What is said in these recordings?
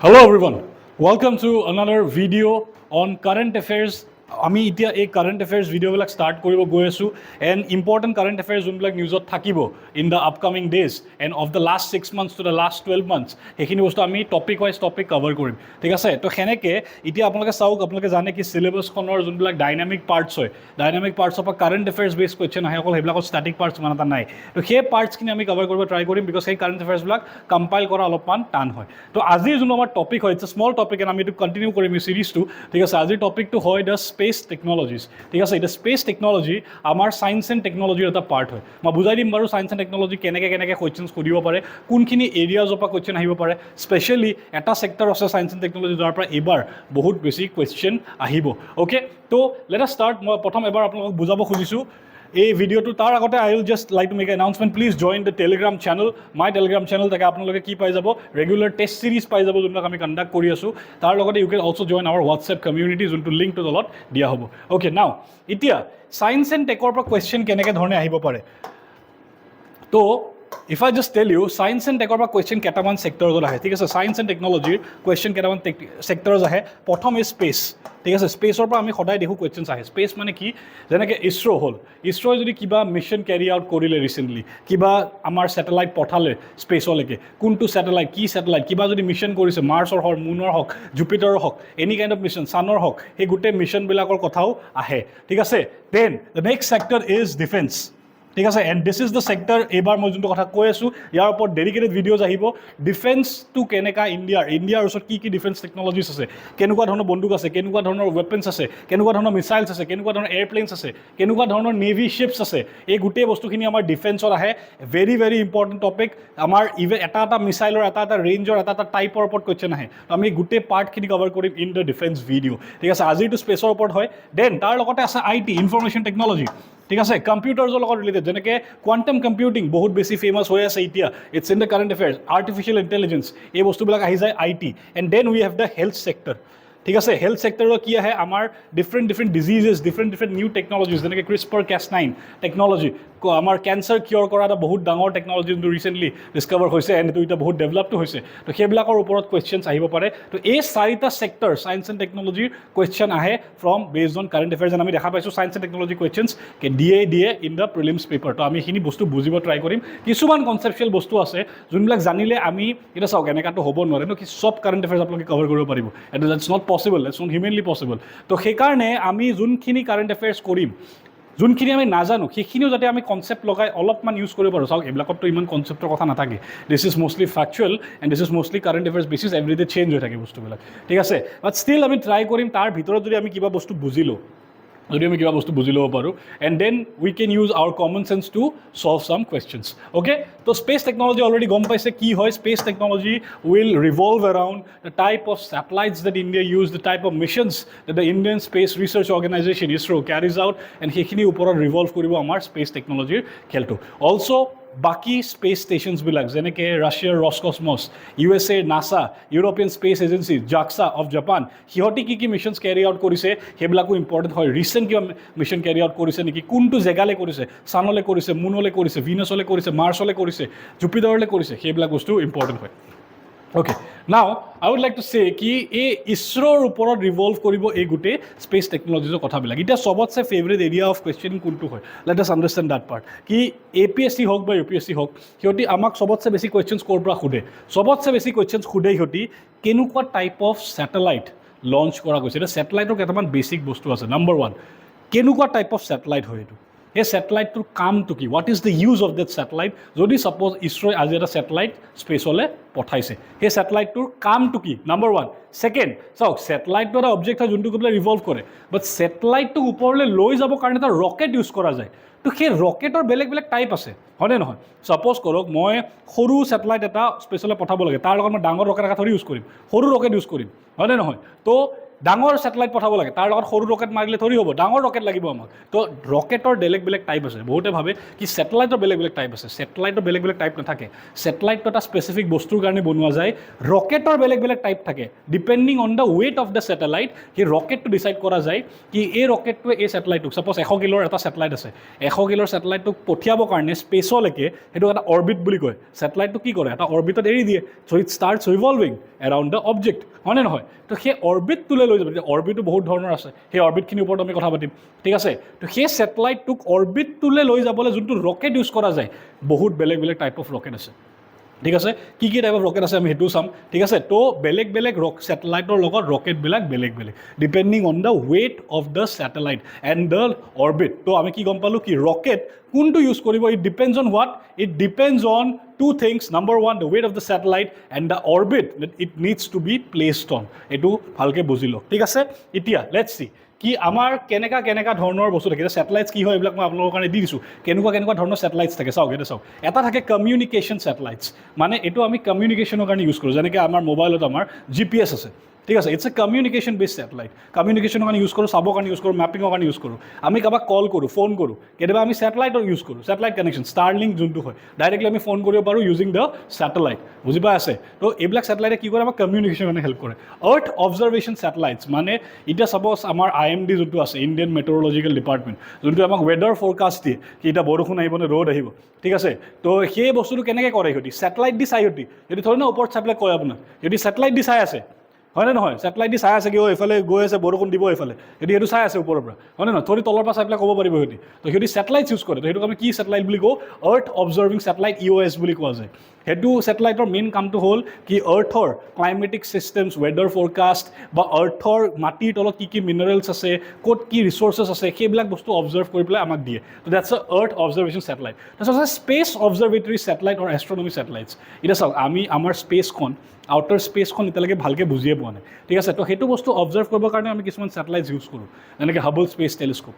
Hello everyone, welcome to another video on current affairs. আমি এতিয়া এই কাৰেণ্ট এফেয়াৰ্ছ ভিডিঅ'বিলাক ষ্টাৰ্ট কৰিব গৈ আছোঁ এণ্ড ইম্পৰ্টেণ্ট কাৰেণ্ট এফেয়াৰ্ছ যোনবিলাক নিউজত থাকিব in the upcoming days and of the last 6 months to the last 12 months সেইখিনি বস্তু আমি টপিক ৱাইজ টপিক কভাৰ কৰিম ঠিক আছে তো সেনেকৈ এতিয়া আপোনালোকে চাওক আপোনালোকে জানে কি চিলেবাছখনৰ যোনবিলাক ডাইনামিক পাৰ্টছ হয় ডাইনামিক পাৰ্টছৰ পৰা কাৰেণ্ট এফেয়াৰ্ছ বেছ কুৱেশ্যন আহে অকল সেইবিলাকত ষ্টেটিক পাৰ্টছ ইমান এটা নাই তো সেই পাৰ্টছখিনি আমি কভাৰ কৰিব ট্ৰাই কৰিম বিকজ সেই কাৰেণ্ট এফেয়াৰ্ছবিলাক কম্পাইল কৰা অলপমান টান হয় তো আজিৰ যোনটো আমাৰ টপিক হয় it's a small topic and আমি এইটো কণ্টিনিউ কৰিম এই চিৰিজটো ঠিক আছে আজিৰ টপিকটো হয় দ্য স্পেচ টেকন'লজিজ ঠিক আছে এতিয়া স্পেচ টেকন'লজি আমাৰ ছায়েন্স এণ্ড টেকন'লজিৰ এটা পাৰ্ট হয় মই বুজাই দিম বাৰু ছায়েন্স এণ্ড টেকন'লজি কেনেকৈ কুৱেশ্যনছ সুধিব পাৰে কোনখিনি এৰিয়াজৰ পৰা কুৱেশ্যন আহিব পাৰে স্পেচিয়েলি এটা ছেক্টৰ আছে ছায়েন্স এণ্ড টেকন'লজি যাৰ পৰা এইবাৰ বহুত বেছি কুৱেশ্যন আহিব অ'কে তো লেট আছ ষ্টাৰ্ট মই প্ৰথম এবাৰ আপোনালোকক বুজাব খুজিছোঁ এই ভিডিঅ'টো তাৰ আগতে I will just like to make announcement please join the Telegram channel my Telegram channel তাকে আপোনালোকে কি পাই যাব ৰেগুলাৰ টেষ্ট চিৰিজ পাই যাব যোনবিলাক আমি কণ্ডাক্ট কৰি আছোঁ তাৰ লগতে you can also' join our WhatsApp community যোনটো লিংকটো তলত দিয়া হ'ব অ'কে নাও এতিয়া ছায়েন্স এণ্ড টেকৰ পৰা কুৱেশ্যন কেনেকৈ ধৰণে আহিব পাৰে তো if I just tell you science and টেকৰ পৰা কুৱেশ্যন কেইটামান ছেক্টৰছত আহে ঠিক আছে ছায়েন্স এণ্ড টেকন'লজিৰ কুৱেশ্যন কেইটামান ছেক্টৰছ আহে প্ৰথম ইজ স্পেচ ঠিক আছে স্পেচৰ পৰা আমি সদায় দেখোঁ কুৱেশ্যনছ আহে স্পেচ মানে কি যেনেকৈ ইছৰ' হ'ল ইছৰ'ই যদি কিবা মিছন কেৰি আউট কৰিলে ৰিচেণ্টলি কিবা আমাৰ ছেটেলাইট পঠালে স্পেচলৈকে কোনটো ছেটেলাইট কি ছেটেলাইট কিবা যদি মিছন কৰিছে মাৰ্চৰ হওক মুনৰ হওক জুপিটাৰৰ হওক এনি কাইণ্ড অফ মিছন ছানৰ হওক সেই গোটেই মিছনবিলাকৰ কথাও আহে ঠিক আছে then the next sector is defence ঠিক আছে and this is the sector এইবাৰ মই যোনটো কথা কৈ আছোঁ ইয়াৰ ওপৰত ডেডিকেটেড ভিডিঅ'জ আহিব ডিফেন্সটো কেনেকুৱা ইণ্ডিয়াৰ ওচৰত কি কি ডিফেন্স টেকন'লজিছ আছে কেনেকুৱা ধৰণৰ বন্দুক আছে কেনেকুৱা ধৰণৰ ৱেপনছ আছে কেনেকুৱা ধৰণৰ মিছাইলছ আছে কেনেকুৱা ধৰণৰ এয়াৰপ্লেনছ আছে কেনেকুৱা ধৰণৰ নেভি শ্বিপছ আছে এই গোটেই বস্তুখিনি আমাৰ ডিফেন্সত আহে ভেৰি ভেৰি ইম্পৰ্টেণ্ট টপিক আমাৰ ইভেন এটা মিছাইলৰ এটা ৰেঞ্জৰ এটা টাইপৰ ওপৰত কুৱেশ্যন আহে আমি গোটেই পাৰ্টখিনি কভাৰ কৰিম ইন দ্য ডিফেন্স ভিডিঅ' ঠিক আছে আজিৰটো স্পেচৰ ওপৰত হয় দেন তাৰ লগতে আছে IT ইনফৰমেশ্যন টেকন'লজি ঠিক আছে কম্পিউটাৰ্ছৰ লগত ৰিলেটেড যেনেকৈ কোৱাণ্টাম কম্পিউটিং বহুত বেছি ফেমাছ হৈ আছে এতিয়া it's in the current affairs artificial intelligence এই বস্তুবিলাক আহি যায় IT and then we have the health sector ঠিক আছে হেল্থ ছেক্টৰৰ কি আহে আমাৰ different diseases different new technologies যেনেকৈ CRISPR-Cas9 টেকন'লজি আমাৰ কেঞ্চাৰ কিয়ৰ কৰা এটা বহুত ডাঙৰ টেকন'লজি যোনটো ৰিচেণ্টলি ডিছকভাৰ হৈছে এণ্ড এইটো এতিয়া বহুত ডেভেলপটো হৈছে তো সেইবিলাকৰ ওপৰত কুৱেশ্যনছ আহিব পাৰে তো এই চাৰিটা ছেক্টৰ ছায়েন্স এণ্ড টেকন'লজিৰ কুৱেশ্যন আহে from based on current affairs আমি দেখা পাইছোঁ ছায়েন্স এণ্ড টেকন'লজি কুৱেশ্যনছ দিয়ে ইন দ্য প্ৰিলিমছ পেপাৰ তো আমি এইখিনি বস্তু বুজিব ট্ৰাই কৰিম কিছুমান কনচেপচুৱেল বস্তু আছে যোনবিলাক জানিলে আমি এতিয়া চাওক এনেকুৱাটো হ'ব নোৱাৰে ন কি চব কাৰেণ্ট এফেয়াৰ্ছ আপোনালোকে কভাৰ কৰিব পাৰিব at it's not possible it's not humanly possible তো সেইকাৰণে আমি যোনখিনি কাৰেণ্ট এফেয়াৰ্ছ কৰিম যোনখিনি আমি নাজানো সেইখিনিও যাতে আমি কনচেপ্ট লগাই অলপমান ইউজ কৰিব পাৰোঁ চাওক এইবিলাকততো ইমান কনচেপ্টৰ কথা নাথাকে this is mostly factual and this is mostly current affairs basis everyday change হৈ থাকে বস্তুবিলাক ঠিক আছে বাট ষ্টিল আমি ট্ৰাই কৰিম তাৰ ভিতৰত যদি আমি কিবা বস্তু বুজি ল'ব পাৰোঁ and then we can use our common sense to solve some questions okay তো স্পেচ টেকন'লজি অলৰেডি গম পাইছে কি হয় space technology will revolve around the type of satellites that India use the type of missions that the Indian space research organisation ISRO' carries out and সেইখিনিৰ ওপৰত revolve কৰিব আমাৰ space টেকন'লজিৰ খেলটো অলছ' বাকী স্পেচ ষ্টেচনছবিলাক যেনেকৈ ৰাছিয়াৰ Roscosmos USA NASA European space agency JAXA of Japan সিহঁতি কি মিছনছ কেৰি আউট কৰিছে সেইবিলাকো ইম্পৰ্টেণ্ট হয় ৰিচেণ্ট কিবা মিছন কেৰি আউট কৰিছে নেকি কোনটো জেগালৈ কৰিছে ছানলৈ কৰিছে মুনলৈ কৰিছে ভিনাছলৈ কৰিছে মাৰ্চলৈ কৰিছে জুপিটাৰলৈ কৰিছে সেইবিলাক বস্তু ইম্পৰ্টেণ্ট হয় okay now I would like to চে কি এই ইছৰ'ৰ ওপৰত ৰিভল্ভ কৰিব এই গোটেই স্পেচ টেকন'লজিজৰ কথাবিলাক এতিয়া চবতছে ফেভৰেট এৰিয়া অফ কুৱেশ্যনিং কোনটো হয় let us understand that part কি APSC হওক বা UPSC হওক সিহঁতি আমাক চবতছে বেছি কুৱেশ্যনছ ক'ৰ পৰা সোধে চবতছে বেছি কুৱেশ্যনছ সোধে সিহঁতি কেনেকুৱা টাইপ অফ ছেটেলাইট লঞ্চ কৰা গৈছে এতিয়া ছেটেলাইটৰ কেইটামান বেছিক বস্তু আছে নাম্বাৰ 1 কেনেকুৱা টাইপ অফ ছেটেলাইট হয় এইটো সেই ছেটেলাইটটোৰ কামটো কি what is the use of that satellite যদি ছাপ'জ ইছৰ'ই আজি এটা ছেটেলাইট স্পেচলৈ পঠাইছে সেই ছেটেলাইটটোৰ কামটো কি নাম্বাৰ 1 ছেকেণ্ড চাওক ছেটেলাইটটো এটা অবজেক্ট হয় যোনটো গৈ পেলাই ৰিভল্ভ কৰে বাট ছেটেলাইটটোক ওপৰলৈ লৈ যাবৰ কাৰণে এটা ৰকেট ইউজ কৰা যায় তো সেই ৰকেটৰ বেলেগ টাইপ আছে হয়নে নহয় ছাপ'জ কৰক মই সৰু ছেটেলাইট এটা স্পেচলৈ পঠাব লাগে তাৰ লগত মই ডাঙৰ ৰকেট এটা থৰি ইউজ কৰিম সৰু ৰকেট ইউজ কৰিম হয়নে নহয় তো ডাঙৰ ছেটেলাইট পঠাব লাগে তাৰ লগত সৰু ৰকেট মাৰিলে থৰি হ'ব ডাঙৰ ৰকেট লাগিব আমাক তো ৰকেটৰ বেলেগ বেলেগ টাইপ আছে বহুতে ভাবে কি ছেটেলাইটৰ বেলেগ বেলেগ টাইপ আছে ছেটেলাইটৰ বেলেগ বেলেগ টাইপ নাথাকে ছেটেলাইটটো এটা স্পেচিফিক বস্তুৰ কাৰণে বনোৱা যায় ৰকেটৰ বেলেগ বেলেগ টাইপ থাকে depending on the weight of the satellite সেই ৰকেটটো ডিচাইড কৰা যায় কি এই ৰকেটটোৱে এই ছেটেলাইটটোক ছাপ'জ 100 কিলোৰ এটা ছেটেলাইট আছে 100 কিলোৰ ছেটেলাইটটোক পঠিয়াবৰ কাৰণে স্পেচলৈকে সেইটো এটা অৰ্বিট বুলি কয় ছেটেলাইটটো কি কৰে এটা অৰ্বিটত এৰি দিয়ে so' it starts revolving around the object হয়নে নহয় তো সেই অৰ্বিটটোলৈ লৈ যাব অৰ্বিটো বহুত ধৰণৰ আছে সেই অৰ্বিটখিনিৰ ওপৰত আমি কথা পাতিম ঠিক আছে তো সেই ছেটেলাইটটোক অৰ্বিটটোলৈ লৈ যাবলৈ যোনটো ৰকেট ইউজ কৰা যায় বহুত বেলেগ বেলেগ টাইপ অফ ৰকেট আছে ঠিক আছে কি কি টাইপ অফ ৰকেট আছে আমি সেইটোও চাম ঠিক আছে তো বেলেগ বেলেগ ছেটেলাইটৰ লগত ৰকেটবিলাক বেলেগ বেলেগ depending on the weight of the satellite and the orbit তো আমি কি গম পালোঁ কি ৰকেট কোনটো ইউজ কৰিব it depends on what it depends on two things number one the weight of the satellite and the orbit that it needs to be placed on etu bhalke bujilo thik ase etia let's see কি আমাৰ কেনেকা ধৰণৰ বস্তু থাকে satellites কি হয় এইবিলাক মই আপোনালোকৰ কাৰণে দি দিছোঁ কেনেকুৱা ধৰণৰ ছেটেলাইটছ থাকে চাওক এটা চাওক এটা থাকে কমিউনিকেশ্যন ছেটেলাইটছ মানে এইটো আমি কমিউনিকেশ্যনৰ কাৰণে ইউজ কৰোঁ যেনেকৈ আমাৰ মোবাইলত আমাৰ GPS আছে ঠিক আছে ইটছ এ কমিউনিকেশ্যন বেছ ছেটেলাইট কমিউনিকেশ্যনৰ কাৰণে ইউজ কৰোঁ চাবৰ কাৰণে ইউজ কৰোঁ মেপিঙৰ কাৰণে ইউজ কৰোঁ আমি কাৰোবাক কল কৰোঁ ফোন কৰোঁ কেতিয়াবা আমি ছেটেলাইটৰ ইউজ কৰোঁ ছেটেলাইট কানেকশ্যন ষ্টাৰলিংক যোনটো হয় ডাইৰেক্টলি আমি ফোন কৰিব পাৰোঁ ইউজিং দ্য ছেটেলাইট বুজি পাই আছে তো এইবিলাক ছেটেলাইটে কি কৰে আমাক কমিউনিকেশ্যনৰ কাৰণে হেল্প কৰে আৰ্থ অবজাৰ্ভেশ্যন ছেটেলাইটছ মানে এতিয়া ছাপ'জ আমাৰ IMD যোনটো আছে ইণ্ডিয়ান মেট্ৰলজিকেল ডিপাৰ্টমেণ্ট যোনটো আমাক ৱেডাৰ ফ'ৰকাষ্ট দিয়ে কি এতিয়া বৰষুণ আহিব নে ৰ'দ আহিব ঠিক আছে তো সেই বস্তুটো কেনেকৈ কৰে সিহঁতি ছেটেলাইট দি চাই সিহঁতি যদি থৰি না ওপৰত চাই পেলাই কয় আপোনাক যদি ছেটেলাইট দি চাই আছে হয়নে নহয় ছেটেলাইট দি চাই আছে কি এইফালে গৈ আছে বৰষুণ দিব এইফালে যদি সেইটো চাই আছে ওপৰৰ পৰা হয়নে নহয় থৰি তলৰ পৰা চাই পেলাই ক'ব পাৰিব সিহঁতি তো সিহঁতি ছেটেলাইট ইউজ কৰে তো সেইটোক আমি কি ছেটেলাইট বুলি কওঁ আৰ্থ অবজাৰ্ভিং ছেটেলাইট EOS বুলি কোৱা যায় সেইটো ছেটেলাইটৰ মেইন কামটো হ'ল কি আৰ্থৰ ক্লাইমেটিক ছিষ্টেমছ ৱেডাৰ ফ'ৰকাষ্ট বা আৰ্থৰ মাটিৰ তলত কি কি মিনাৰেলছ আছে ক'ত কি ৰিচ'ৰ্চেছ আছে সেইবিলাক বস্তু অবজাৰ্ভ কৰি পেলাই আমাক দিয়ে তো দেটছ আ আৰ্থ অবজাৰ্ভেশ্যন ছেটেলাইট তাৰপিছত আছে স্পেচ অবজাৰ্ভেটৰী ছেটেলাইট আৰু এষ্ট্ৰনমি ছেটেলাইটছ এতিয়া চাওক আমি আমাৰ স্পেচখন আউটাৰ স্পেচখন এতিয়ালৈকে ভালকৈ বুজিয়ে পোৱা নাই ঠিক আছে তো সেইটো বস্তু অবজাৰ্ভ কৰিবৰ কাৰণে আমি কিছুমান ছেটেলাইটছ ইউজ কৰোঁ যেনেকৈ হাবল স্পেচ টেলিস্কোপ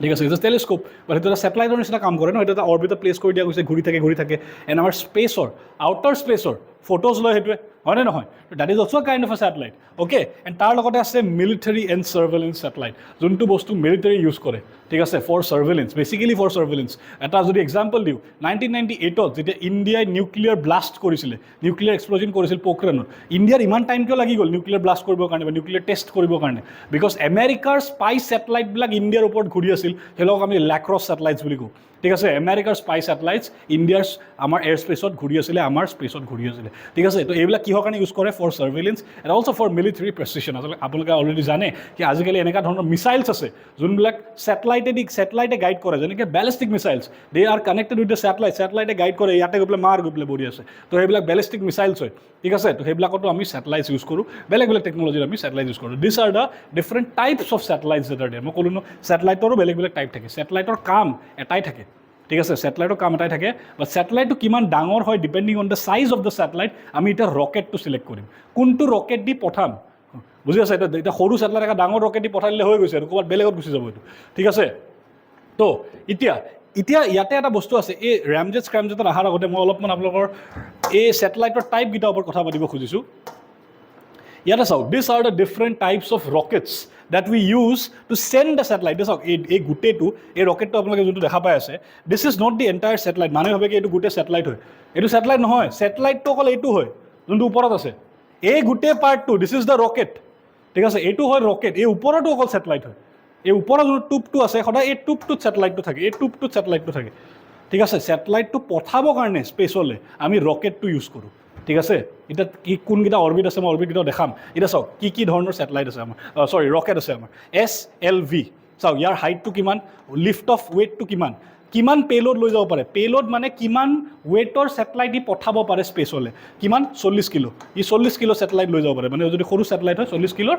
ঠিক আছে ইটছ টেলিস্কোপ বা সেইটো এটা ছেটেলাইটৰ নিচিনা কাম কৰে ন সেইটো এটা অৰ্বিটত প্লেচ কৰি দিয়া গৈছে ঘূৰি থাকে এণ্ড আমাৰ স্পেচৰ আউটাৰ স্পেচৰ ফটোজ লয় সেইটোৱে হয়নে নহয় that is also' kind of A satellite okay and তাৰ লগতে আছে মিলিটাৰী এণ্ড ছাৰ্ভেলেঞ্চ ছেটেলাইট যোনটো বস্তু মিলিটাৰী ইউজ কৰে ঠিক আছে ফৰ ছাৰ্ভেলেঞ্চ বেচিকেলি ফৰ ছাৰ্ভেলেঞ্চ এটা যদি এক্সাম্পল দিওঁ 1998ত যেতিয়া ইণ্ডিয়াই নিউক্লিয়াৰ ব্লাষ্ট কৰিছিলে নিউক্লিয়াৰ এক্সপ্ল'জন কৰিছিল পোখৰাণত ইণ্ডিয়াৰ ইমান টাইম কিয় লাগি গ'ল নিউক্লিয়াৰ ব্লাষ্ট কৰিবৰ কাৰণে বা নিউক্লিয়াৰ টেষ্ট কৰিবৰ কাৰণে বিকজ আমেৰিকাৰ স্পাই ছেটেলাইটবিলাক ইণ্ডিয়াৰ ওপৰত ঘূৰি আছিল সেইবিলাকক আমি লেক্ৰছ ছেটেলাইটছ বুলি কওঁ ঠিক আছে আমেৰিকাৰ স্পাই ছেটেলাইটছ ইণ্ডিয়াৰ আমাৰ এয়াৰ স্পেচত ঘূৰি আছিলে আমাৰ স্পেচত ঘূৰি আছিলে ঠিক আছে তো এইবিলাক কিহৰ কাৰণে ইউজ কৰে for surveillance and also' for military precision আচলতে আপোনালোকে অলৰেডি জানে কি আজিকালি এনেকুৱা ধৰণৰ মিছাইলছ আছে যোনবিলাক ছেটেলাইটে গাইড কৰে যেনেকৈ ballistic missiles they are connected with the ছেটেলাইটে গাইড কৰে ইয়াতে গৈ পেলাই মাৰ গৈ পেলাই বহি আছে তো সেইবিলাক বেলিষ্টিক মিছাইলছ হয় ঠিক আছে তো সেইবিলাকতো আমি ছেটেলাইটছ ইউজ কৰোঁ বেলেগ টেকন'লজিত আমি ছেটেলাইট ইউজ কৰোঁ this are the different types of satellites that are there মই ক'লোঁ ন ছেটেলাইটৰো বেলেগ টাইপ থাকে ছেটেলাইটৰ কাম এটাই থাকে ঠিক আছে ছেটেলাইটৰ কাম এটাই থাকে বা ছেটেলাইটটো কিমান ডাঙৰ হয় depending on the size of the satellite আমি এতিয়া ৰকেটটো চিলেক্ট কৰিম কোনটো ৰকেট দি পঠাম বুজি আছে এতিয়া সৰু ছেটেলাইট এটা ডাঙৰ ৰকেট দি পঠাই দিলে হৈ গৈছে আৰু ক'ৰবাত বেলেগত গুচি যাব এইটো ঠিক আছে তো এতিয়া ইয়াতে এটা বস্তু আছে এই ৰেমজেট স্ক্ৰেমজেটত অহাৰ আগতে মই অলপমান আপোনালোকৰ এই ছেটেলাইটৰ টাইপকেইটাৰ ওপৰত কথা পাতিব খুজিছোঁ ইয়াতে চাওক this are the different types of rockets that we use to send the satellite this এই গোটেইটো এই ৰকেটটো আপোনালোকে যোনটো দেখা পাই আছে this is not the entire satellite মানুহে ভাবে কি এইটো গোটেই ছেটেলাইট হয় এইটো ছেটেলাইট নহয় ছেটেলাইটটো অকল এইটো হয় যোনটো ওপৰত আছে এই গোটেই পাৰ্টটো দিছ ইজ দ্য ৰকেট ঠিক আছে এইটো হয় ৰকেট এই ওপৰতো অকল ছেটেলাইট হয় এই ওপৰৰ যোনটো টোপটো আছে সদায় এই টোপটোত ছেটেলাইটটো থাকে এই টোপটোত ছেটেলাইটটো থাকে ঠিক আছে ছেটেলাইটটো পঠাবৰ কাৰণে স্পেচলৈ আমি ৰকেটটো ইউজ কৰোঁ ঠিক আছে এতিয়া কি কোনকেইটা অৰ্বিট আছে মই অৰ্বিটকেইটাও দেখাম এতিয়া চাওক কি ধৰণৰ ছেটেলাইট আছে আমাৰ ৰকেট আছে আমাৰ SLV চাওক ইয়াৰ হাইটটো কিমান লিফ্ট অফ ৱেইটটো কিমান পেলোড লৈ যাব পাৰে পেলোড মানে কিমান ৱেইটৰ ছেটেলাইট ই পঠাব পাৰে স্পেচলৈ কিমান 40 কিলো ই 40 কিলো ছেটেলাইট লৈ যাব পাৰে মানে যদি সৰু ছেটেলাইট হয় 40 কিলোৰ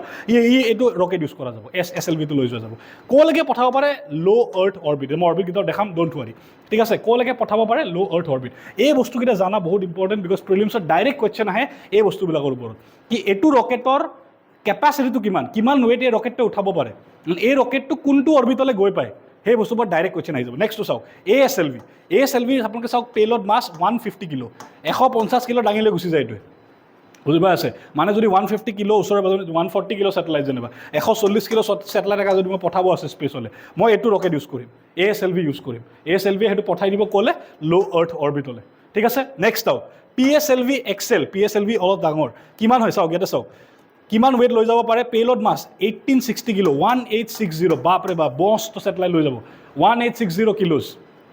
এইটো ৰকেট ইউজ কৰা যাব SLVটো লৈ যোৱা যাব ক'লৈকে পঠাব পাৰে ল' আৰ্থ অৰ্বিট মই অৰ্বিটকেইটাও দেখাম ডোণ্ট ৱাৰি ঠিক আছে ক'লৈকে পঠাব পাৰে ল' আৰ্থ অৰ্বিট এই বস্তুকেইটা জানা বহুত ইম্পৰ্টেণ্ট বিকজ প্ৰিলিমছত ডাইৰেক্ট কুৱেশ্যন আহে এই বস্তুবিলাকৰ ওপৰত কি এইটো ৰকেটৰ কেপাচিটিটো কিমান ৱেইট এই ৰকেটটোৱে উঠাব পাৰে এই ৰকেটটো কোনটো অৰ্বিটলৈ গৈ পায় সেই বস্তুৰ পৰা ডাইৰেক্ট কুৱেশ্যন আহি যাব নেক্সটটো চাওক ASLV আপোনালোকে চাওক পেলোড মাছ 150 কিলো 150 কিলো দাঙি লৈ গুচি যায় এইটোৱে বুজি পাই আছে মানে যদি 150 কিলো ওচৰে পাজৰে 140 কিলো ছেটেলাইট যেনিবা 140 কিলো ছেটেলাইট এটা যদি মই পঠাব আছে স্পেচলৈ মই এইটো ৰকেট ইউজ কৰিম ASLV ইউজ কৰিম ASLV সেইটো পঠাই দিব ক'লে ল' আৰ্থ অৰ্বিটলৈ ঠিক আছে নেক্সট চাওক PSLV XL PSLV অলপ ডাঙৰ কিমান হয় চাওক ইয়াতে চাওক কিমান ৱেইট লৈ যাব পাৰে পেলোড মাছ 1860 কিলো 1860 বাপৰে বাপ বস্ত ছেটেলাইট লৈ যাব 1860 কিলোজ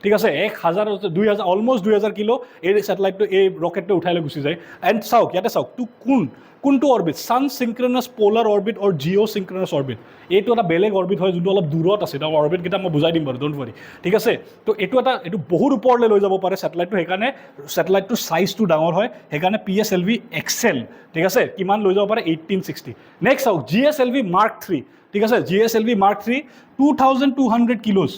ঠিক আছে 1000 2000 অলমোষ্ট 2000 কিলো এই ছেটেলাইটটো এই ৰকেটটো উঠাই লৈ গুচি যায় এণ্ড চাওক ইয়াতে চাওক তো কোনটো orbit sun synchronous polar orbit or geosynchronous orbit এইটো এটা বেলেগ অৰ্বিট হয় যোনটো অলপ দূৰত আছে তাৰ অৰ্বিটকেইটা মই বুজাই দিম বাৰু ডোণ্ট ৱৰি ঠিক আছে তো এইটো বহুত ওপৰলৈ লৈ যাব পাৰে ছেটেলাইটটো সেইকাৰণে ছেটেলাইটটোৰ চাইজটো ডাঙৰ হয় সেইকাৰণে PSLV XL ঠিক আছে কিমান লৈ যাব পাৰে 1860 নেক্সট চাওক GSLV Mark 3 ঠিক আছে GSLV Mark 3 2200 কিলোজ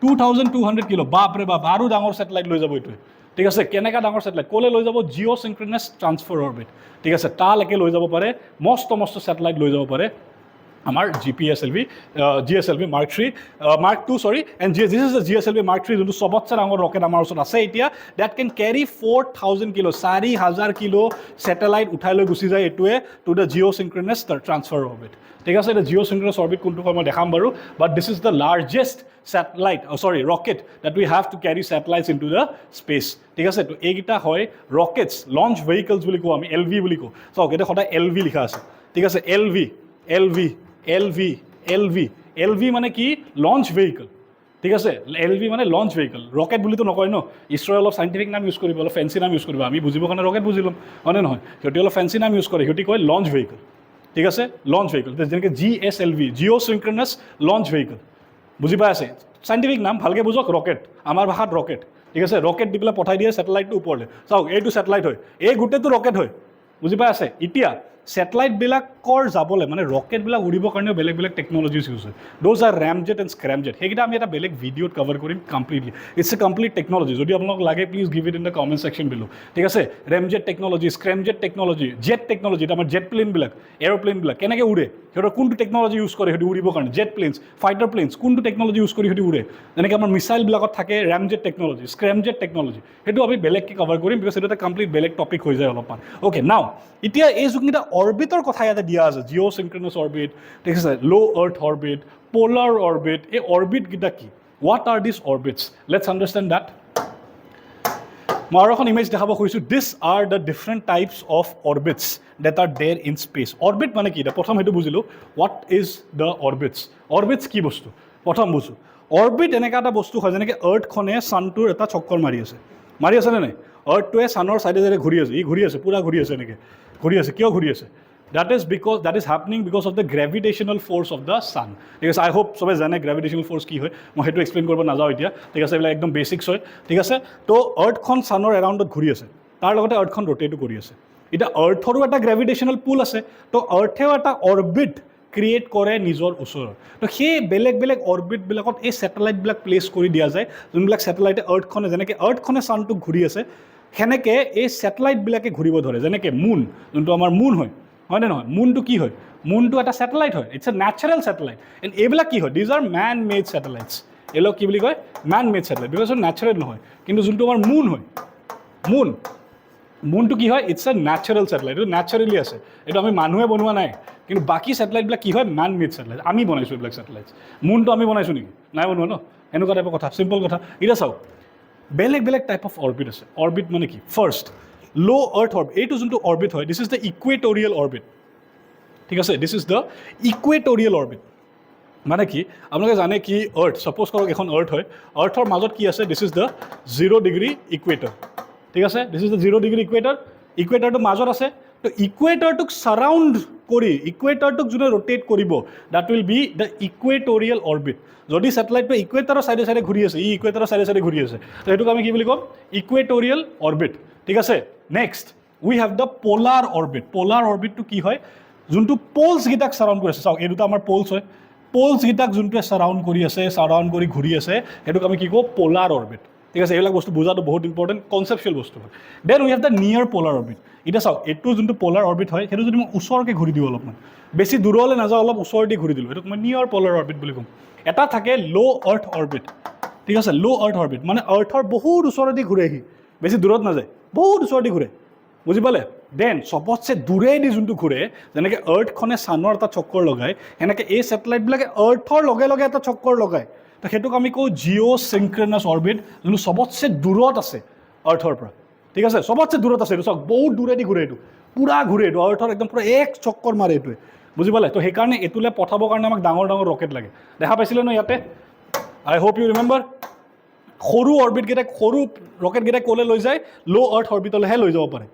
2200 কিলো বাপৰে বাপ আৰু ডাঙৰ ছেটেলাইট লৈ যাব এইটোৱে ঠিক আছে কেনেকা ডাঙৰ ছেটেলাইট ক'লে লৈ যাব জিঅ' চিংক্ৰনাছ ট্ৰান্সফাৰ অৰ্বিট ঠিক আছে তালৈকে লৈ যাব পাৰে মস্ত ছেটেলাইট লৈ যাব পাৰে আমাৰ GSLV Mark 3 Mark 2 sorry and this is the GSLV Mark 3 যোনটো সবতছে ডাঙৰ ৰকেট আমাৰ ওচৰত আছে এতিয়া that can carry 4000 kilo 4000 kilo satellite উঠাই লৈ গুচি যায় এইটোৱে টু দ্য জিঅ'চিংক্ৰনাছ ট্ৰান্সফাৰ অৰ্বিট ঠিক আছে এটা জিঅ'চিংক্ৰনাছ অৰ্বিট কোনটো মই দেখাম বাৰু বাট দিছ is the largest rocket that we have to carry satellites into the space ঠিক আছে তো এইকেইটা হয় ৰকেটছ লঞ্চ ভেহিকলছ বুলি কওঁ আমি LV বুলি কওঁ চাওক এটা সদায় LV লিখা আছে ঠিক আছে LV মানে কি লঞ্চ ভেহিকল ঠিক আছে LV মানে লঞ্চ ভেহিকল ৰকেট বুলিতো নকয় ন ইছৰোৱে অলপ চাইণ্টিফিক নাম ইউজ কৰিব অলপ ফেঞ্চি নাম ইউজ কৰিব আমি বুজিবৰ কাৰণে ৰকেট বুজি ল'ম হয়নে নহয় সিহঁতি অলপ ফেঞ্চি নাম ইউজ কৰে সিহঁতি কয় লঞ্চ ভেহিকল ঠিক আছে লঞ্চ ভেহিকল যেনেকৈ GSLV Jio' synchronous launch vehicle বুজি পাই আছে চাইণ্টিফিক নাম ভালকৈ বুজক ৰকেট আমাৰ ভাষাত ৰকেট ঠিক আছে ৰকেট দি পেলাই পঠাই দিয়ে ছেটেলাইটটো ওপৰলৈ চাওক এইটো ছেটেলাইট হয় এই গোটেইটো ৰকেট হয় বুজি পাই আছে এতিয়া ছেটেলাইটবিলাকৰ যাবলৈ মানে ৰকেটবিলাক উৰিবৰ কাৰণেও বেলেগ টেকন'লজিজ ইউজ হয় those are ramjet and scramjet সেইকেইটা আমি এটা বেলেগ ভিডিঅ'ত কভাৰ কৰিম completely it's a complete technology যদি আপোনালোক লাগে please give it in the comment section below ঠিক আছে ramjet technology scramjet technology jet technology আমাৰ জেট প্লেনবিলাক এৰ'প্লেনবিলাক কেনেকৈ উৰে সিহঁতৰ কোনটো টেকন'লজি ইউজ কৰে সিহঁতি উৰিবৰ কাৰণে জেট প্লেনছ ফাইটাৰ প্লেনছ কোনটো টেকন'লজি ইউজ কৰি সিহঁতি উৰে যেনেকৈ আমাৰ মিছাইলবিলাকত থাকে ৰেমজেট টেকন'লজি স্ক্ৰেমজেট টেকন'লজি সেইটো আমি বেলেগকৈ কভাৰ কৰিম বিকজ সেইটো এটা কমপ্লিট বেলেগ টপিক হৈ যায় অলপমান অ'কে নাও এতিয়া এই যোনকেইটা অৰ্বিটৰ কথা ইয়াতে দিয়া আছে জিঅ' চিংক্ৰনাছ অৰ্বিট ঠিক আছে ল' আৰ্থ অৰ্বিট পলাৰ অৰ্বিট এই অৰ্বিটকেইটা কি what are this orbits let's understand that মই আৰু এখন ইমেজ দেখাব খুজিছোঁ this are the different types of orbits that are there in space orbit মানে কি এতিয়া প্ৰথম সেইটো বুজিলোঁ হোৱাট ইজ দ্য অৰ্বিটছ কি বস্তু প্ৰথম বুজোঁ অৰ্বিট এনেকুৱা এটা বস্তু হয় যেনেকৈ আৰ্থখনে ছানটোৰ এটা চক্কৰ মাৰি আছেনে নাই আৰ্থটোৱে ছানৰ চাইডে ঘূৰি আছে ঘূৰি আছে পূৰা ঘূৰি আছে এনেকৈ ঘূৰি আছে কিয় ঘূৰি আছে that is happening because of the gravitational force of the sun ঠিক আছে I hope সবে জানে gravitational force কি হয় মই সেইটো এক্সপ্লেইন কৰিব নাযাওঁ এতিয়া ঠিক আছে এইবিলাক একদম বেচিক্স হয় ঠিক আছে তো আৰ্থখন ছানৰ এৰাউণ্ডত ঘূৰি আছে তাৰ লগতে আৰ্থখন ৰ'টেটো কৰি আছে এতিয়া আৰ্থৰো এটা গ্ৰেভিটেশ্যনেল পুল আছে তো আৰ্থেও এটা অৰ্বিট ক্ৰিয়েট কৰে নিজৰ ওচৰত তো সেই বেলেগ অৰ্বিটবিলাকত এই ছেটেলাইটবিলাক প্লেচ কৰি দিয়া যায় যোনবিলাক ছেটেলাইটে আৰ্থখনে যেনেকৈ আৰ্থখনে ছানটোক ঘূৰি আছে সেনেকৈ এই ছেটেলাইটবিলাকে ঘূৰিব ধৰে যেনেকৈ মুন যোনটো আমাৰ মুন হয়নে নহয় মুনটো কি হয় মুনটো এটা ছেটেলাইট হয় it's a natural satellite and এইবিলাক কি হয় these are man made satellites এইবিলাক কি বুলি কয় man made satellite because natural নহয় কিন্তু যোনটো আমাৰ মুন হয় মুনটো কি হয় ইটছ এ নেচাৰেল ছেটেলাইট এইটো নেচাৰেলি আছে এইটো আমি মানুহে বনোৱা নাই কিন্তু বাকী ছেটেলাইটবিলাক কি হয় মেন মেড ছেটেলাইট আমি বনাইছোঁ এইবিলাক ছেটেলাইটছ মুনটো আমি বনাইছোঁ নেকি নাই বনোৱা ন এনেকুৱা টাইপৰ কথা চিম্পল কথা এতিয়া চাওক বেলেগ টাইপ অফ অৰ্বিট আছে অৰ্বিট মানে কি ফাৰ্ষ্ট ল' আৰ্থ অৰ্বিট এইটো যোনটো অৰ্বিট হয় দিছ ইজ দ্য ইকুৱেটৰিয়েল অৰ্বিট ঠিক আছে দিছ ইজ দ্য ইকুৱেটৰিয়েল অৰ্বিট মানে কি আপোনালোকে জানে কি আৰ্থ ছাপ'জ কৰক এখন আৰ্থ হয় আৰ্থৰ মাজত কি আছে দিছ ইজ দ্য 0 ডিগ্ৰী ইকুৱেটৰ ঠিক আছে দিছ ইজ দ্য 0 ডিগ্ৰী ইকুৱেটৰটো মাজত আছে তো ইকুৱেটৰটোক ছাৰাউণ্ড কৰি ইকুৱেটৰটোক যোনে ৰোটেট কৰিব that will be the Equatorial orbit যদি ছেটেলাইটটো ইকুৱেটৰৰ চাইডে ঘূৰি আছে ইকুৱেটৰৰ চাইডে ঘূৰি আছে তো সেইটোক আমি কি বুলি ক'ম ইকুৱেটৰিয়েল অৰ্বিট ঠিক আছে next we have the polar অৰ্বিটটো কি হয় যোনটো পলছকেইটাক ছাৰাউণ্ড কৰি আছে চাওক এই দুটা আমাৰ পলছ হয় পলছকেইটাক যোনটোৱে ছাৰাউণ্ড কৰি ঘূৰি আছে সেইটোক আমি কি কওঁ পলাৰ অৰ্বিট ঠিক আছে এইবিলাক বস্তু বুজাটো বহুত ইম্পৰ্টেণ্ট কনচেপচুৱেল বস্তু হয় দেন উই হেভ দ্য নিয়াৰ পলাৰ অৰ্বিট এতিয়া চাওক এইটো যোনটো পলাৰ অৰ্বিট হয় সেইটো যদি মই ওচৰকৈ ঘূৰি দিওঁ অলপমান বেছি দূৰলৈ নাযাওঁ অলপ ওচৰতে ঘূৰি দিলোঁ সেইটোক মই নিয়াৰ পলাৰ অৰ্বিট বুলি ক'ম এটা থাকে ল' আৰ্থ অৰ্বিট ঠিক আছে ল' আৰ্থ অৰ্বিট মানে আৰ্থৰ বহুত ওচৰতে ঘূৰে বেছি দূৰত নাযায় বহুত ওচৰতে ঘূৰে বুজি পালে দেন চবতছে দূৰেদি যোনটো ঘূৰে যেনেকৈ আৰ্থখনে ছানৰ এটা চক্কৰ লগায় সেনেকৈ এই ছেটেলাইটবিলাকে আৰ্থৰ লগে লগে এটা চক্কৰ লগায় তো সেইটোক আমি কওঁ জিঅ' চিনক্ৰনাছ অৰ্বিট যোনটো চবতছে দূৰত আছে আৰ্থৰ পৰা ঠিক আছে চবতছে দূৰত আছে এইটো চাওক বহুত দূৰেদি ঘূৰে এইটো পূৰা ঘূৰে এইটো আৰ্থৰ একদম পূৰা এক চক্কৰ মাৰে এইটোৱে বুজি পালে তো সেইকাৰণে এইটোলৈ পঠাবৰ কাৰণে আমাক ডাঙৰ ডাঙৰ ৰকেট লাগে দেখা পাইছিলে ন ইয়াতে আই হোপ ইউ ৰিমেম্বাৰ সৰু অৰ্বিটকেইটাই সৰু ৰকেটকেইটাই ক'লৈ লৈ যায় ল' আৰ্থ অৰ্বিটলৈহে লৈ যাব পাৰে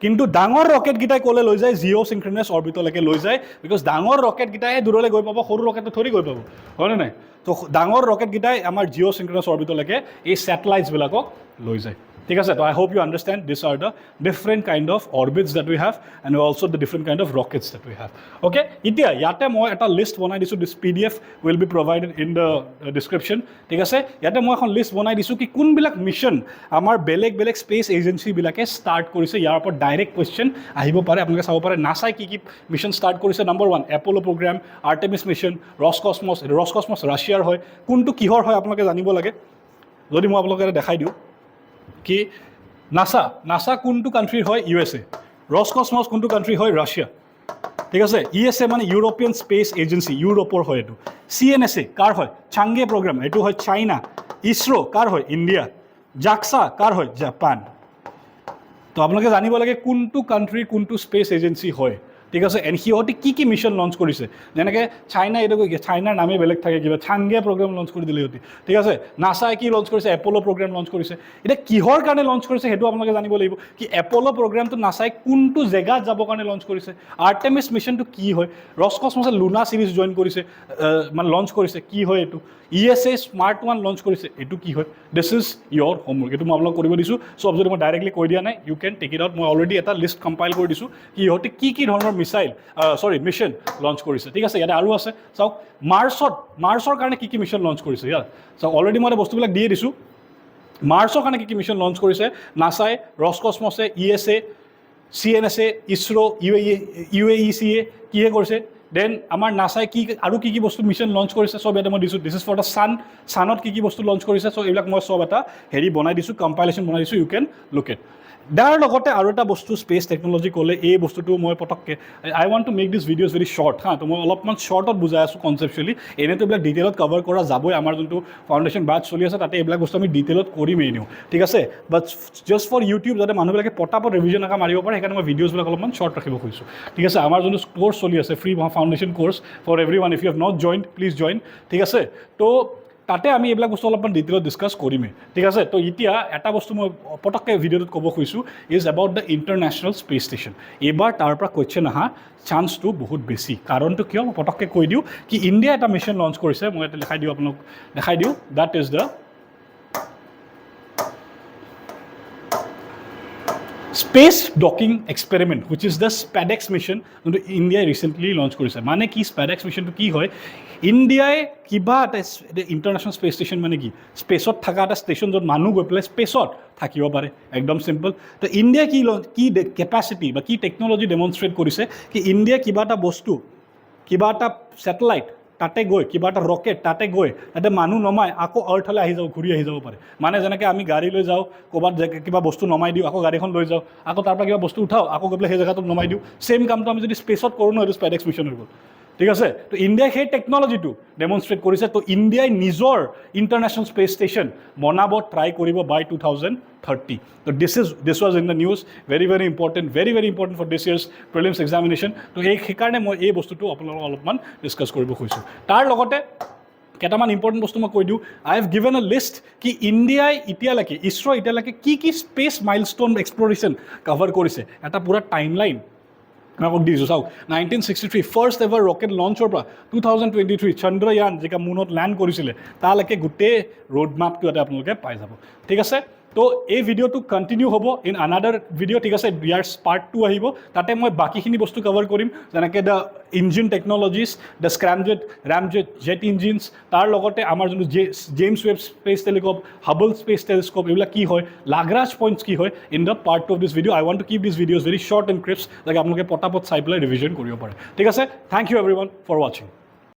কিন্তু ডাঙৰ ৰকেটকেইটাই ক'লৈ লৈ যায় জিঅ' চিনক্ৰনাছ অৰ্বিটলৈকে লৈ যায় বিকজ ডাঙৰ ৰকেটকেইটাইহে দূৰলৈ গৈ পাব সৰু ৰকেটটো থৰি গৈ পাব হয়নে নাই তো ডাঙৰ ৰকেটকেইটাই আমাৰ জিঅ' চিনক্ৰনাছ অৰ্বিটলৈকে এই ছেটেলাইটছবিলাকক লৈ যায় ঠিক আছে তো I hope you understand this are the different kind of orbits that we have and also' the different kind of rockets that we have okay এতিয়া ইয়াতে মই এটা লিষ্ট বনাই দিছোঁ this PDF will be provided in the description ঠিক আছে ইয়াতে মই এখন লিষ্ট বনাই দিছোঁ কি কোনবিলাক মিছন আমাৰ বেলেগ বেলেগ স্পেচ এজেঞ্চিবিলাকে ষ্টাৰ্ট কৰিছে ইয়াৰ ওপৰত ডাইৰেক্ট কুৱেশ্যন আহিব পাৰে আপোনালোকে চাব পাৰে নাছাই কি মিছন ষ্টাৰ্ট কৰিছে number 1 Apollo' programme Artemis mission Roscosmos ৰাছিয়াৰ হয় কোনটো কিহৰ হয় আপোনালোকে জানিব লাগে যদি মই আপোনালোকে দেখাই দিওঁ কি নাছা কোনটো কাণ্ট্ৰিৰ হয় USA ৰছকছমছ কোনটো কাণ্ট্ৰি হয় ৰাছিয়া ঠিক আছে ESA মানে ইউৰোপিয়ান স্পেচ এজেঞ্চি ইউৰোপৰ হয় এইটো CNSA কাৰ হয় চাংগে প্ৰগ্ৰাম এইটো হয় চাইনা ইছৰ' কাৰ হয় ইণ্ডিয়া জাক্সা কাৰ হয় জাপান তো আপোনালোকে জানিব লাগে কোনটো কাণ্ট্ৰিৰ কোনটো স্পেচ এজেঞ্চি হয় ঠিক আছে এণ্ড সিহঁতে কি মিছন লঞ্চ কৰিছে যেনেকৈ চাইনা এইটো চাইনাৰ নামেই বেলেগ থাকে কিবা চাংগে প্ৰগ্ৰাম লঞ্চ কৰি দিলে সিহঁতি ঠিক আছে নাছাই কি লঞ্চ কৰিছে এপ'ল' প্ৰগ্ৰাম লঞ্চ কৰিছে এতিয়া কিহৰ কাৰণে লঞ্চ কৰিছে সেইটো আপোনালোকে জানিব লাগিব কি এপ'ল' প্ৰগ্ৰামটো নাছাই কোনটো জেগাত যাবৰ কাৰণে লঞ্চ কৰিছে আৰ্টেমিছ মিছনটো কি হয় ৰছকছমছে লুনা ছিৰিজ জইন কৰিছে মানে লঞ্চ কৰিছে কি হয় এইটো ESA স্মাৰ্ট ওৱান লঞ্চ কৰিছে এইটো কি হয় দিছ ইজ ইয়ৰ হোমৱৰ্ক এইটো মই আপোনালোকক কৰিব দিছোঁ চব যদি মই ডাইৰেক্টলি কৈ দিয়া নাই you can take it out মই অলৰেডি এটা লিষ্ট কম্পাইল কৰি দিছোঁ কি ইহঁতে কি ধৰণৰ মিছন লঞ্চ কৰিছে ঠিক আছে ইয়াতে আৰু আছে চাওক মাৰ্চৰ কাৰণে কি মিছন লঞ্চ কৰিছে ইয়াত চাওক অলৰেডি মই বস্তুবিলাক দিয়ে দিছোঁ মাৰ্চৰ কাৰণে কি মিছন লঞ্চ কৰিছে নাছাই ৰছকছমছে ESA CNSA ইছৰ' UAECA কিহে কৰিছে দেন আমাৰ নাছাই আৰু কি বস্তু মিছন লঞ্চ কৰিছে চব ইয়াতে মই দিছোঁ দিছ ইজ ফৰ দ্য ছানত কি বস্তু লঞ্চ কৰিছে চ' এইবিলাক মই চব এটা বনাই দিছোঁ কম্পাইলেশ্যন বনাই দিছোঁ ইউ কেন লুক এট তাৰ লগতে আৰু এটা বস্তু স্পেচ টেকন'লজি ক'লে এই বস্তুটো মই পটককৈ I want to make this videos very short তো মই অলপমান শ্বৰ্টত বুজাই আছোঁ কনচেপচুৱেলি এনেতো এইবিলাক ডিটেইলত কভাৰ কৰা যাবই আমাৰ যোনটো ফাউণ্ডেশ্যন বেটচ চলি আছে তাতে এইবিলাক বস্তু আমি ডিটেইলত কৰিমেই নিওঁ ঠিক আছে বাট জাষ্ট ফৰ ইউটিউব যাতে মানুহবিলাকে পটাপট ৰিভিজন এটা মাৰিব পাৰে সেইকাৰণে মই ভিডিঅ'জবিলাক অলপমান শ্বৰ্ট ৰাখিব খুজিছোঁ ঠিক আছে আমাৰ যোনটো কোৰ্চ চলি আছে free foundation course for every one if you have not joined please join ঠিক আছে তো তাতে আমি এইবিলাক বস্তু অলপমান ডিটেইলত ডিছকাছ কৰিমেই ঠিক আছে তো এতিয়া এটা বস্তু মই পটককৈ ভিডিঅ'টোত ক'ব খুজিছোঁ is about the international space station এইবাৰ তাৰ পৰা কুৱেশ্যন অহা চান্সটো বহুত বেছি কাৰণটো কিয় মই পটককৈ কৈ দিওঁ কি ইণ্ডিয়া এটা মিছন লঞ্চ কৰিছে মই এটা দেখাই দিওঁ that is the space docking experiment which is the SpaDeX mission যোনটো ইণ্ডিয়াই ৰিচেণ্টলি লঞ্চ কৰিছে মানে কি স্পেডেক্স মিছনটো কি হয় ইণ্ডিয়াই কিবা এটা ইণ্টাৰনেশ্যনেল স্পেচ ষ্টেচন মানে কি স্পেচত থকা এটা ষ্টেচন য'ত মানুহ গৈ পেলাই স্পেচত থাকিব পাৰে একদম চিম্পল তো ইণ্ডিয়াই কি কেপাচিটি বা কি টেকন'লজি ডেমনষ্ট্ৰেট কৰিছে কি ইণ্ডিয়াই কিবা এটা বস্তু কিবা এটা ছেটেলাইট তাতে গৈ কিবা এটা ৰকেট তাতে গৈ তাতে মানুহ নমাই আকৌ আৰ্থলৈ ঘূৰি আহি যাব পাৰে মানে যেনেকৈ আমি গাড়ী লৈ যাওঁ ক'ৰবাত কিবা বস্তু নমাই দিওঁ আকৌ গাড়ীখন লৈ যাওঁ আকৌ তাৰ পৰা কিবা বস্তু উঠাওঁ আকৌ গৈ পেলাই সেই জেগাটোত নমাই দিওঁ ছেইম কামটো আমি যদি স্পেচত কৰোঁ ন এইটো স্পেডেক্স মিছন হৈ গ'ল ঠিক আছে তো ইণ্ডিয়াই সেই টেকন'লজিটো ডেমনষ্ট্ৰেট কৰিছে তো ইণ্ডিয়াই নিজৰ ইণ্টাৰনেশ্যনেল স্পেচ ষ্টেচন বনাব ট্ৰাই কৰিব বাই 2030 তো this was in the news very important for this year's prelims examination তো সেইকাৰণে মই এই বস্তুটো আপোনালোকক অলপমান ডিছকাছ কৰিব খুজিছোঁ তাৰ লগতে কেইটামান ইম্পৰ্টেণ্ট বস্তু মই কৈ দিওঁ আই হেভ গিভেন এ লিষ্ট কি ইণ্ডিয়াই এতিয়ালৈকে ইছৰ' এতিয়ালৈকে কি স্পেচ মাইলষ্ট'ন এক্সপ্ল'ৰেশ্যন কভাৰ কৰিছে এটা পূৰা টাইমলাইন মই আপোনাক দিছোঁ চাওক 1963 ফাৰ্ষ্ট এভাৰ ৰকেট লঞ্চৰ পৰা 2023 চন্দ্ৰয়ান যিকা মুনত লেণ্ড কৰিছিলে তালৈকে গোটেই ৰোড মেপটো ইয়াতে আপোনালোকে পাই যাব ঠিক আছে তো এই ভিডিঅ'টো কণ্টিনিউ হ'ব ইন আনাডাৰ ভিডিঅ' ঠিক আছে ইয়াৰ পাৰ্ট 2 আহিব তাতে মই বাকীখিনি বস্তু কভাৰ কৰিম যেনেকৈ the engine technologies the scramjet ramjet jet engines তাৰ লগতে আমাৰ যোনটো James Webb space telescope Hubble space telescope এইবিলাক কি হয় লাগৰাজ পইণ্টছ কি হয় in the part 2 of this video' I want to keep this videos very short and crisp যাতে আপোনালোকে পটাপট চাই পেলাই ৰিভিজন কৰিব পাৰে ঠিক আছে থেংক ইউ এভৰিৱান ফৰ ৱাচিং